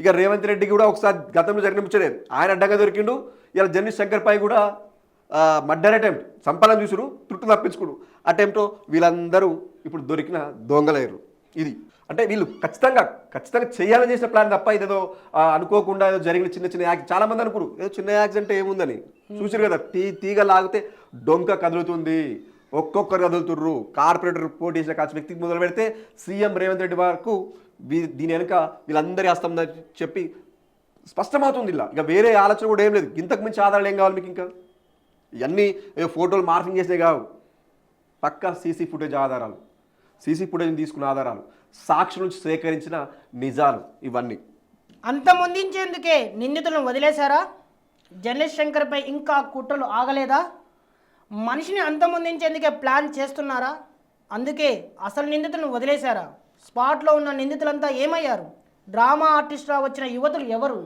ఇక రేవంత్ రెడ్డి కూడా ఒకసారి గతంలో జరిగిన ముచ్చడే ఆయన అడ్డంగా దొరికిండు. ఇలా జర్నలిస్ట్ శంకర్ పై కూడా మర్డర్ అటెంప్ట్ సంపాదన చూసుడు తుట్టు తప్పించుకుడు అటెంప్ట్. వీళ్ళందరూ ఇప్పుడు దొరికిన దొంగలేరు. ఇది అంటే వీళ్ళు ఖచ్చితంగా చేయాలని చేసిన ప్లాన్ తప్ప ఇదేదో అనుకోకుండా ఏదో జరిగిన చిన్న చిన్న యాక్సిడెంట్. చాలా మంది అనుకురు ఏదో చిన్న యాక్సిడెంట్ ఏముందని. చూసారు కదా, తీగ లాగితే డొంక కదులుతుంది, ఒక్కొక్కరు కదులుతుర్రు. కార్పొరేటర్ పోటీ చేసిన కాచి వ్యక్తికి మొదలు పెడితే సీఎం రేవంత్ రెడ్డి వరకు దీని వెనుక వీళ్ళందరి హస్తం చెప్పి స్పష్టమవుతుంది. ఇలా ఇక వేరే ఆలోచన కూడా ఏం లేదు. ఇంతకు మించి ఆధారాలు ఏం కావాలి మీకు? ఇంకా ఇవన్నీ ఫోటోలు మార్ఫింగ్ చేసే కావు, పక్కా సీసీ ఫుటేజ్ ఆధారాలు, సీసీ ఫుటేజ్ని తీసుకున్న ఆధారాలు, సాక్షి నుంచి సేకరించిన నిజాలు ఇవన్నీ. అంతమొందించేందుకే నిందితులను వదిలేశారా? జర్నలిస్ట్ శంకర్పై ఇంకా కుట్రలు ఆగలేదా? మనిషిని అంతమొందించేందుకే ప్లాన్ చేస్తున్నారా? అందుకే అసలు నిందితులను వదిలేశారా? స్పాట్లో ఉన్న నిందితులంతా ఏమయ్యారు? డ్రామా ఆర్టిస్ట్గా వచ్చిన యువతులు ఎవరు?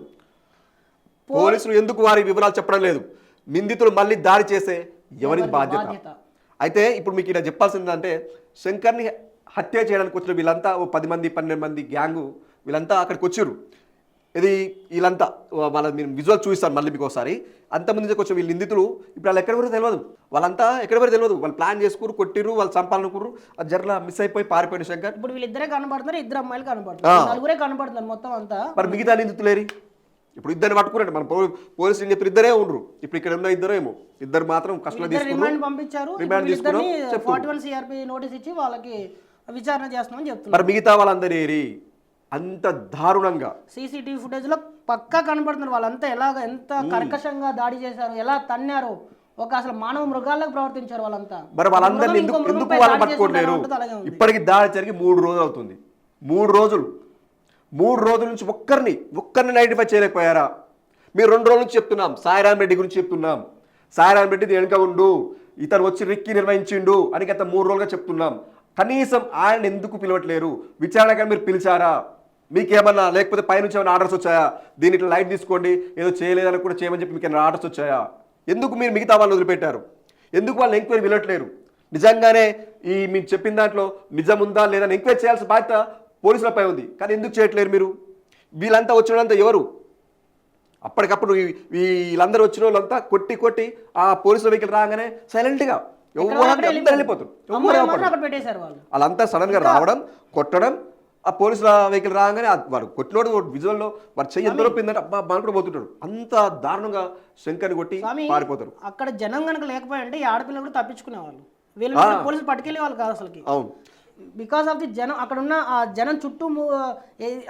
పోలీసులు ఎందుకు వారి వివరాలు చెప్పడం లేదు? నిందితులు మళ్ళీ దాడి చేసే ఎవరి బాధ్యత? అయితే ఇప్పుడు మీకు ఇలా చెప్పాల్సిందంటే శంకర్ని హత్య చేయడానికి వచ్చిన వీళ్ళంతా ఓ 10 మంది 12 మంది గ్యాంగు వీళ్ళంతా అక్కడికి వచ్చారు. ఇది వీళ్ళంతా వాళ్ళ మీరు విజువల్ చూపిస్తారు మళ్ళీ మీకు ఒకసారి. అంతమంది వచ్చి వీళ్ళు నిందితులు ఇప్పుడు వాళ్ళు ఎక్కడ వరకు తెలియదు, వాళ్ళంతా ఎక్కడ వరకు తెలియదు. వాళ్ళు ప్లాన్ చేసుకురు, కొట్టిరు, వాళ్ళు చంపాలనుకురు. అది జర్ల మిస్ అయిపోయి పారిపోయిన శంకర్. ఇప్పుడు వీళ్ళిద్దరే కనబడుతున్నారు, 2 అమ్మాయిలు కనబడుతున్నారు, నలుగురే కనబడుతున్నారు మొత్తం అంతా. మరి మిగతా నిందితులేరి? ఇప్పుడు ఇద్దరిని పట్టుకురండి. మన పోలీసులు చెప్పి ఇద్దరే ఉండరు. ఇప్పుడు ఇక్కడ ఉన్న ఇద్దరేమో, ఇద్దరు మాత్రం కస్టడీలో తీసుకున్నారు, రిమాండ్ పంపించారు. రిమాండ్ తీసుకున్నారు, 41 CRP నోటీస్ ఇచ్చి వాళ్ళకి విచారణ చేస్తున్నామని చెప్తున్నారు. మరి మిగతా వాళ్ళందరూ ఏరి? అంత దారుణంగా సీసీటీవీ ఫుటేజ్ లో పక్కా కనబడుతున్నారు. వాళ్ళంతా ఎంత కర్కశంగా దాడి చేశారు, ఎలా తన్నారు, ఒక అసలు మానవ మృగాలకు ప్రవర్తించారు వాళ్ళంతా. మరి వాళ్ళందరినీ ఎందుకు వాళ్ళని పట్టుకోలేరు? ఇప్పటికి దాడి జరిగి 3 రోజులు అవుతుంది. 3 రోజుల నుంచి ఒక్కరిని ఐడెంటిఫై చేయలేకపోయారా? మీరు 2 రోజుల నుంచి చెప్తున్నాం, సాయిరాం రెడ్డి గురించి చెప్తున్నాం. సాయిరాం రెడ్డి వెనుక ఉండు, ఇతను వచ్చి రిక్కి నిర్వహించిండు అని గత 3 రోజులుగా చెప్తున్నాం. కనీసం ఆయన ఎందుకు పిలవట్లేరు? విచారణగా మీరు పిలిచారా? మీకేమన్నా లేకపోతే పైనుంచి ఏమైనా ఆర్డర్స్ వచ్చాయా? దీని ఇట్లా లైట్ తీసుకోండి, ఏదో చేయలేదని కూడా చేయమని చెప్పి మీకు ఏమైనా ఆర్డర్స్ వచ్చాయా? ఎందుకు మీరు మిగతా వాళ్ళు వదిలిపెట్టారు? ఎందుకు వాళ్ళు ఎంక్వైరీ పిలవట్లేరు? నిజంగానే ఈ మీరు చెప్పిన దాంట్లో నిజం ఉందా లేదా ఎంక్వైరీ చేయాల్సిన బాధ్యత పోలీసులపై ఉంది. కానీ ఎందుకు చేయట్లేరు మీరు? వీళ్ళంతా వచ్చినంతా ఎవరు? అప్పటికప్పుడు వీళ్ళందరూ వచ్చిన వాళ్ళంతా కొట్టి ఆ పోలీసుల వెహికల్ రాగానే సైలెంట్గా వెళ్ళిపోతారు. వాళ్ళంతా సడన్ గా రావడం, కొట్టడం, ఆ పోలీసుల వెహికల్ రాగానే వాడు కొట్టినోడు విజువల్లో వాడు చెయ్యి ఎంత నొప్పిందంటే అబ్బా బాగా పోతుంటాడు. అంత దారుణంగా శంకర్ని కొట్టి పారిపోతారు. అక్కడ జనం కనుక లేకపోయింటే ఈ ఆడపిల్లలు కూడా తప్పించుకునేవాళ్ళు. వీళ్ళు పోలీసులు పట్టుకెళ్ళే వాళ్ళు కాదు అసలుకి. అవును, బికాస్ ఆఫ్ ది జనం, అక్కడ ఉన్న ఆ జనం చుట్టూ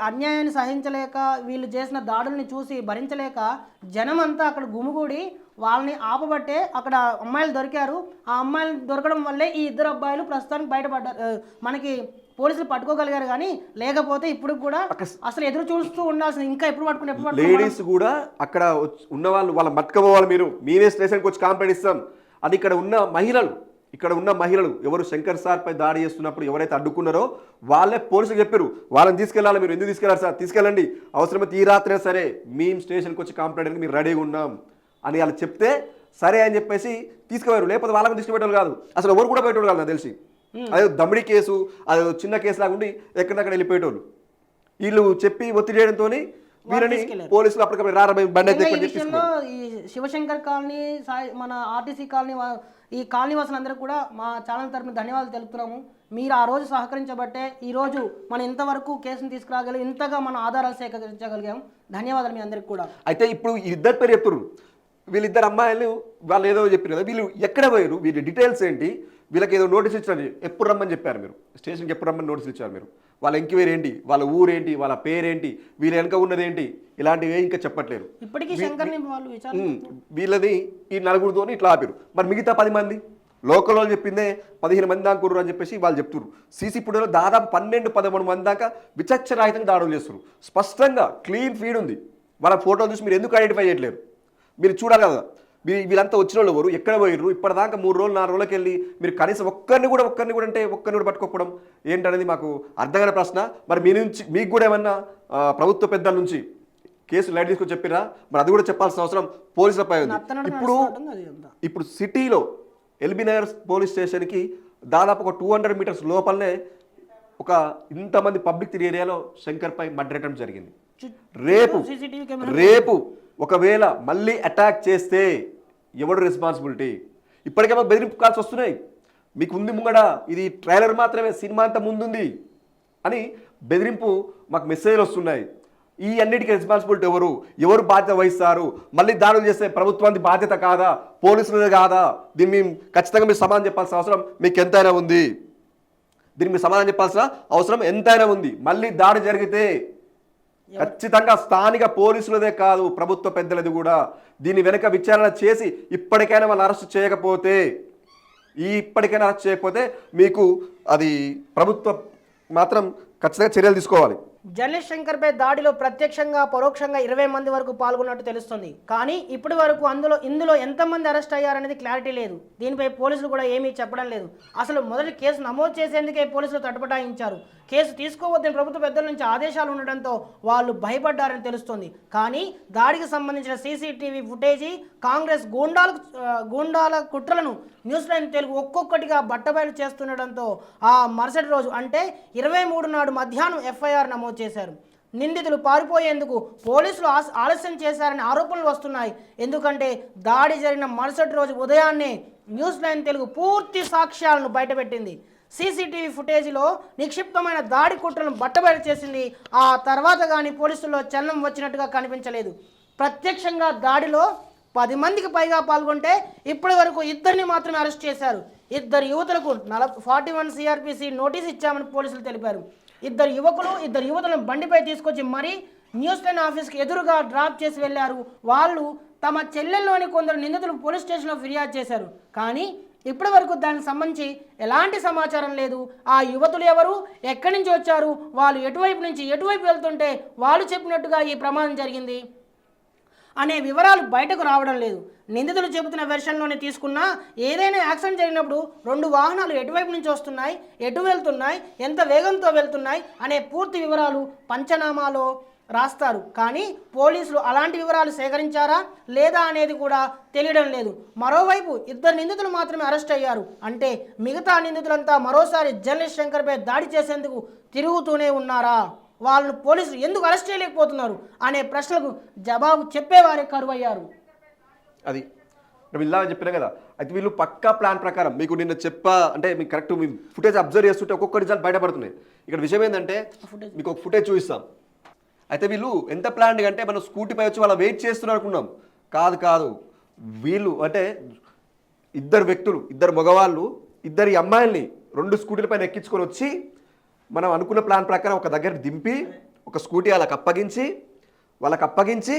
అన్యాయాన్ని సహించలేక, వీళ్ళు చేసిన దాడుల్ని చూసి భరించలేక జనం అంతా అక్కడ గుమిగూడి వాళ్ళని ఆపబట్టే అక్కడ అమ్మాయిలు దొరికారు. ఆ అమ్మాయిలు దొరకడం వల్లే ఈ 2 అబ్బాయిలు ప్రస్తుతానికి బయటపడ్డారు. మనకి పోలీసులు పట్టుకోగలిగారు. కానీ లేకపోతే ఇప్పుడు కూడా అసలు ఎదురు చూస్తూ ఉండాల్సింది. ఇంకా ఎప్పుడు పట్టుకుని లేడీస్ కూడా అక్కడ ఉన్న వాళ్ళు వాళ్ళ మట్టుకోవాలి. మీరే స్టేషన్కి వచ్చి కంప్లైంట్ ఇస్తాం అది. ఇక్కడ ఉన్న మహిళలు ఎవరు శంకర్ సార్ పై దాడి చేస్తున్నప్పుడు ఎవరైతే అడ్డుకున్నారో వాళ్ళే పోలీసులు చెప్పారు, వాళ్ళని తీసుకెళ్ళాలి. మీరు ఎందుకు తీసుకెళ్లారు సార్? తీసుకెళ్ళండి, అవసరమైతే ఈ రాత్రే సరే మేము స్టేషన్కి వచ్చి కంప్లైంట్ మీరు రెడీగా ఉన్నాం అని వాళ్ళు చెప్తే సరే అని చెప్పేసి తీసుకుపోయారు. లేకపోతే వాళ్ళని తీసుకుపెట్టారు కాదు, అసలు ఎవరు కూడా పెట్టారు కాదు నాకు తెలిసి. అదే దమ్మిడి కేసు, అది చిన్న కేసు లాగా ఉండి ఎక్కడక్కడ వెళ్ళిపోయేటోళ్ళు. వీళ్ళు చెప్పి ఒత్తిడి చేయడంతో వీళ్ళని పోలీసులు అప్పటికప్పుడు బండి అయితే. ఈ శివశంకర్ కాలనీ, మన ఆర్టీసీ కాలనీ, ఈ కాలనీ వాసులందరూ కూడా మా ఛానల్ తరపున ధన్యవాదాలు తెలుపుతున్నాము. మీరు ఆ రోజు సహకరించబట్టే ఈరోజు మనం ఇంతవరకు కేసును తీసుకురాగలిగి ఇంతగా మనం ఆధారాలు సేకరించగలిగాం. ధన్యవాదాలు మీ అందరికి కూడా. అయితే ఇప్పుడు ఇద్దరు పేరు చెప్తున్నారు, వీళ్ళిద్దరు అమ్మాయిలు వాళ్ళు ఏదో చెప్పారు కదా, వీళ్ళు ఎక్కడ పోయారు? వీళ్ళ డీటెయిల్స్ ఏంటి? వీళ్ళకి ఏదో నోటీస్ ఇచ్చారు, ఎప్పుడు రమ్మని చెప్పారు మీరు? స్టేషన్కి ఎప్పుడు రమ్మని నోటీస్ ఇచ్చారు మీరు? వాళ్ళ ఎంక్వైరీ ఏంటి? వాళ్ళ ఊరేంటి? వాళ్ళ పేరేంటి? వీళ్ళ వెనక ఉన్నది ఏంటి? ఇలాంటివి ఇంకా చెప్పట్లేరు. వీళ్ళని ఈ 4గురితో ఇట్లా ఆపారు. మరి మిగతా 10 మంది లోకల్ వాళ్ళు చెప్పిందే 15 మంది దాకా కుర్రు అని చెప్పేసి వాళ్ళు చెప్తున్నారు. సీసీ ఫుటేజ్లో దాదాపు 12-13 మంది దాకా విచక్షరాహితంగా దాడులు చేస్తున్నారు. స్పష్టంగా క్లీన్ ఫీడ్ ఉంది. వాళ్ళ ఫోటోలు చూసి మీరు ఎందుకు ఐడెంటిఫై చేయట్లేరు? మీరు చూడాలి కదా వీళ్ళంతా వచ్చిన వాళ్ళు ఎవరు, ఎక్కడ పోయిర్రు? ఇప్పటిదాకా 3 రోజులు 4 రోజులకి వెళ్ళి మీరు కనీసం ఒక్కరిని కూడా అంటే ఒక్కరిని కూడా పట్టుకోకపోవడం ఏంటనేది మాకు అర్థమైన ప్రశ్న. మరి మీ నుంచి మీకు కూడా ఏమన్నా ప్రభుత్వ పెద్దల నుంచి కేసు లైట్ తీసుకొని చెప్పిరా? మరి అది కూడా చెప్పాల్సిన అవసరం పోలీసులపై ఉంది. ఇప్పుడు సిటీలో ఎల్బీ నగర్ పోలీస్ స్టేషన్కి దాదాపు ఒక 200 మీటర్స్ లోపలనే ఒక ఇంతమంది పబ్లిక్ ఏరియాలో శంకర్పై మర్డర్ అటెంప్ట్ జరిగింది. CCTV కెమెరా రేపు ఒకవేళ మళ్ళీ అటాక్ చేస్తే ఎవడు రెస్పాన్సిబిలిటీ? ఇప్పటికేమో బెదిరింపు కాల్స్ వస్తున్నాయి, మీకు ఉంది ముంగడ, ఇది ట్రైలర్ మాత్రమే, సినిమా అంతా ముందుంది అని బెదిరింపు మాకు మెసేజ్లు వస్తున్నాయి. ఈ అన్నిటికీ రెస్పాన్సిబిలిటీ ఎవరు బాధ్యత వహిస్తారు? మళ్ళీ దాడులు చేస్తే ప్రభుత్వానికి బాధ్యత కాదా, పోలీసులదే కాదా? దీన్ని ఖచ్చితంగా మీరు సమాధానం చెప్పాల్సిన అవసరం మీకు ఎంతైనా ఉంది. దీనికి మీరు సమాధానం చెప్పాల్సిన అవసరం ఎంతైనా ఉంది. మళ్ళీ దాడి జరిగితే ఖచ్చితంగా స్థానిక పోలీసులదే కాదు, ప్రభుత్వ పెద్దలది కూడా దీని వెనుక విచారణ చేసి ఇప్పటికైనా వాళ్ళు అరెస్ట్ చేయకపోతే మీకు అది ప్రభుత్వం మాత్రం ఖచ్చితంగా చర్యలు తీసుకోవాలి. జర్నలిస్ట్ శంకర్పై దాడిలో ప్రత్యక్షంగా పరోక్షంగా 20 మంది వరకు పాల్గొన్నట్టు తెలుస్తుంది. కానీ ఇప్పటి వరకు ఇందులో ఎంతమంది అరెస్ట్ అయ్యారనేది క్లారిటీ లేదు. దీనిపై పోలీసులు కూడా ఏమీ చెప్పడం లేదు. అసలు మొదటి కేసు నమోదు చేసేందుకే పోలీసులు తటపటాయించారు. కేసు తీసుకోవద్దని ప్రభుత్వ పెద్దల నుంచి ఆదేశాలు ఉండడంతో వాళ్ళు భయపడ్డారని తెలుస్తుంది. కానీ దాడికి సంబంధించిన CCTV ఫుటేజీ కాంగ్రెస్ గూండాల కుట్రలను న్యూస్ లైన్ తెలుగు ఒక్కొక్కటిగా బట్టబయలు చేస్తుండడంతో ఆ మరుసటి రోజు అంటే 23 నాడు మధ్యాహ్నం FIR నమోదు చేశారు. నిందితులు పారిపోయేందుకు పోలీసులు ఆలస్యం చేశారని ఆరోపణలు వస్తున్నాయి. ఎందుకంటే దాడి జరిగిన మరుసటి రోజు ఉదయాన్నే న్యూస్ లైన్ తెలుగు పూర్తి సాక్ష్యాలను బయటపెట్టింది. CCTV ఫుటేజీలో నిక్షిప్తమైన దాడి కుట్రలను బట్టబయలు చేసింది. ఆ తర్వాత కానీ పోలీసుల్లో చలనం వచ్చినట్టుగా కనిపించలేదు. ప్రత్యక్షంగా దాడిలో 10 మందికి పైగా పాల్గొంటే ఇప్పటి వరకు 2 మాత్రమే అరెస్ట్ చేశారు. 2 యువతులకు 41 CRPC నోటీస్ ఇచ్చామని పోలీసులు తెలిపారు. 2 యువకులు 2 యువతులను బండిపై తీసుకొచ్చి మరీ న్యూస్ లైన్ ఆఫీస్కి ఎదురుగా డ్రాప్ చేసి వెళ్లారు. వాళ్ళు తమ చెల్లెల్లోని కొందరు నిందితులు పోలీస్ స్టేషన్లో ఫిర్యాదు చేశారు. కానీ ఇప్పటి వరకు దానికి సంబంధించి ఎలాంటి సమాచారం లేదు. ఆ యువతులు ఎవరు, ఎక్కడి నుంచి వచ్చారు, వాళ్ళు ఎటువైపు నుంచి ఎటువైపు వెళ్తుంటే వాళ్ళు చెప్పినట్టుగా ఈ ప్రమాదం జరిగింది అనే వివరాలు బయటకు రావడం లేదు. నిందితులు చెబుతున్న వెర్షన్లోనే తీసుకున్నా ఏదైనా యాక్సిడెంట్ జరిగినప్పుడు 2 వాహనాలు ఎటువైపు నుంచి వస్తున్నాయి, ఎటు వెళ్తున్నాయి, ఎంత వేగంతో వెళ్తున్నాయి అనే పూర్తి వివరాలు పంచనామాలో రాస్తారు. కానీ పోలీసులు అలాంటి వివరాలు సేకరించారా లేదా అనేది కూడా తెలియడం లేదు. మరోవైపు 2 నిందితులు మాత్రమే అరెస్ట్ అయ్యారు. అంటే మిగతా నిందితులంతా మరోసారి జర్నలిస్ట్ శంకర్పై దాడి చేసేందుకు తిరుగుతూనే ఉన్నారా? వాళ్ళను పోలీసులు ఎందుకు అరెస్ట్ చేయలేకపోతున్నారు అనే ప్రశ్నలకు జవాబు చెప్పేవారే కరువయ్యారు. అది ఇలా చెప్పినా కదా, అయితే వీళ్ళు పక్కా ప్లాన్ ప్రకారం మీకు నిన్న అంటే మీకు కరెక్ట్ మీ ఫుటేజ్ అబ్జర్వ్ చేస్తుంటే ఒక్కొక్క రిజల్ట్ బయటపడుతున్నాయి. ఇక్కడ విషయం ఏంటంటే మీకు ఒక ఫుటేజ్ చూపిస్తాం. అయితే వీళ్ళు ఎంత ప్లాన్ అంటే మనం స్కూటీపై వచ్చి వాళ్ళ వెయిట్ చేస్తున్నారు అనుకున్నాం. కాదు వీళ్ళు అంటే 2 వ్యక్తులు, 2 మగవాళ్ళు 2 అమ్మాయిల్ని 2 స్కూటీలపైన ఎక్కించుకొని వచ్చి మనం అనుకున్న ప్లాన్ ప్రకారం ఒక దగ్గర దింపి ఒక స్కూటీ వాళ్ళకి అప్పగించి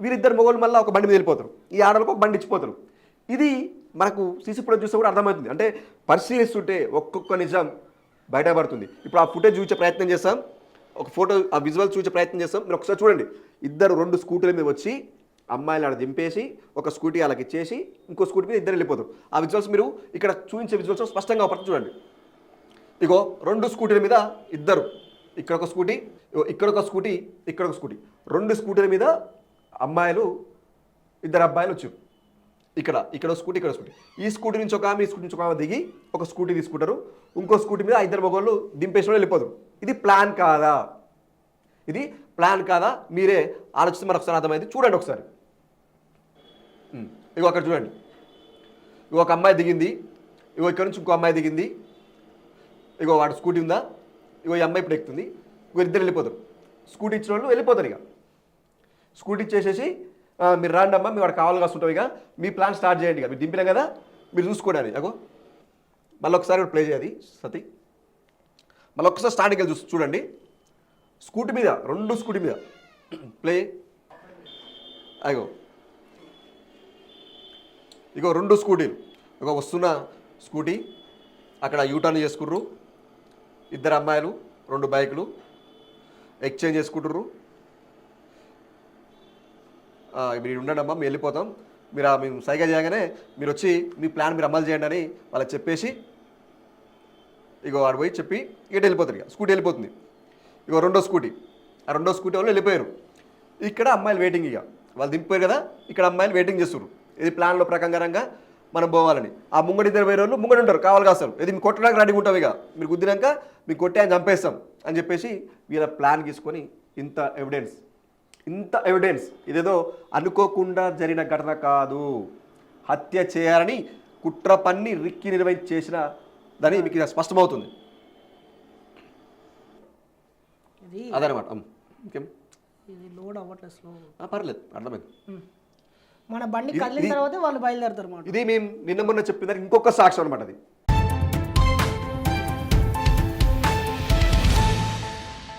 వీరిద్దరు మొగోళ్ళు మళ్ళీ ఒక బండి మీద వెళ్ళిపోతారు. ఈ ఆడలకు ఒక బండి ఇచ్చిపోతారు. ఇది మనకు సీసీ ఫుటేజ్ చూస్తే కూడా అర్థమవుతుంది. అంటే పరిశీలిస్తుంటే ఒక్కొక్క నిజం బయటపడుతుంది. ఇప్పుడు ఆ ఫుటేజ్ చూసే ప్రయత్నం చేస్తాం, ఒక ఫోటో ఆ విజువల్ చూసే ప్రయత్నం చేస్తాం. మీరు ఒకసారి చూడండి. 2 స్కూటీల మీద వచ్చి అమ్మాయిలు ఆడ దింపేసి ఒక స్కూటీ వాళ్ళకి ఇచ్చేసి ఇంకో స్కూటీ మీద 2 వెళ్ళిపోతారు. ఆ విజువల్స్ మీరు ఇక్కడ చూపించే విజువల్స్ స్పష్టంగా పడుతుంది చూడండి. ఇగో 2 స్కూటీల మీద 2, ఇక్కడ ఒక స్కూటీ, ఇక్కడ ఒక స్కూటీ, ఇక్కడ ఒక స్కూటీ, 2 స్కూటీల మీద అమ్మాయిలు 2 అబ్బాయిలు వచ్చారు. ఇక్కడ స్కూటీ, ఇక్కడ స్కూటీ, ఈ స్కూటీ నుంచి ఒక ఆమె, ఈ స్కూటీ నుంచి ఒక ఆమె దిగి ఒక స్కూటీ తీసుకుంటారు. ఇంకో స్కూటీ మీద 2 మగవాళ్ళు దింపేసిన వెళ్ళిపోతారు. ఇది ప్లాన్ కాదా? మీరే ఆలోచిస్తే మరొకసారి అర్థమైంది. చూడండి ఒకసారి. ఇగో అక్కడ చూడండి. ఇగో ఒక అమ్మాయి దిగింది, ఇగో ఇక్కడ నుంచి ఇంకో అమ్మాయి దిగింది, ఇగో వాడు స్కూటీ ఉందా, ఇగో ఈ అమ్మాయి ఇప్పుడు ఎక్కుతుంది, ఇగో 2 వెళ్ళిపోతారు. స్కూటీ ఇచ్చిన వాళ్ళు వెళ్ళిపోతారు. ఇక స్కూటీ ఇచ్చేసేసి మీరు రాండి అమ్మా, మీ వాడు కావాలి కాస్తుంటావు, ఇక మీ ప్లాన్ స్టార్ట్ చేయండి, ఇక మీరు దింపినాం కదా మీరు చూసుకోండి. అగో మళ్ళీ ఒకసారి ప్లే చేయాలి సతీ. మళ్ళీ ఒకసారి స్టార్టింగ్ వెళ్ళి చూడండి. స్కూటీ మీద 2 స్కూటీ మీద ప్లే. ఇగో 2 స్కూటీలు, ఇగో వస్తున్న స్కూటీ అక్కడ యూటర్న్ చేసుకుర్రు. 2 అమ్మాయిలు 2 బైకులు ఎక్స్చేంజ్ చేసుకుంటుర్రు. మీరు ఉండండి అమ్మా, మేము వెళ్ళిపోతాం, మేము సైగా చేయగానే మీరు వచ్చి మీ ప్లాన్ మీరు అమలు చేయండి అని వాళ్ళకి చెప్పేసి ఇగో వాడు పోయి చెప్పి ఇటు వెళ్ళిపోతారు. ఇక స్కూటీ వెళ్ళిపోతుంది. ఇగో 2వ స్కూటీ, ఆ 2వ స్కూటీ వాళ్ళు వెళ్ళిపోయారు. ఇక్కడ అమ్మాయిలు వెయిటింగ్, ఇక వాళ్ళు దింపిపోయారు కదా, ఇక్కడ అమ్మాయిలు వెయిటింగ్ చేస్తున్నారు. ఇది ప్లాన్లో ప్రకారంగా మనం పోవాలని. ఆ ముంగడి 2 వేరే వాళ్ళు ముంగడి ఉంటారు, కావాలి కాస్తారు. ఇది మీకు కొట్టడానికి రెడీగా ఉంటాం, ఇక మీరు గుద్దినాక మీకు కొట్టి ఆయన చంపేస్తాం అని చెప్పేసి వీళ్ళ ప్లాన్ తీసుకొని ఇంత ఎవిడెన్స్ ఇంత ఎవిడెన్స్ ఇదేదో అనుకోకుండా జరిగిన ఘటన కాదు, హత్య చేయాలని కుట్ర పన్ని రిక్కి నిర్వహించి చేసిన దాని మీకు ఇలా స్పష్టమవుతుంది. ఇది అదనమాట. ఇంకేం ఇది లోడ్ అవ్వట్లేదు, స్లో. పర్లేదు, అర్థమైంది. మన బండి కదిలిన తర్వాత వాళ్ళు బయలుదేరుతారు అన్నమాట. ఇది మేము నిన్న మొన్న చెప్పిన ఇంకొక సాక్ష్యం అనమాట. అది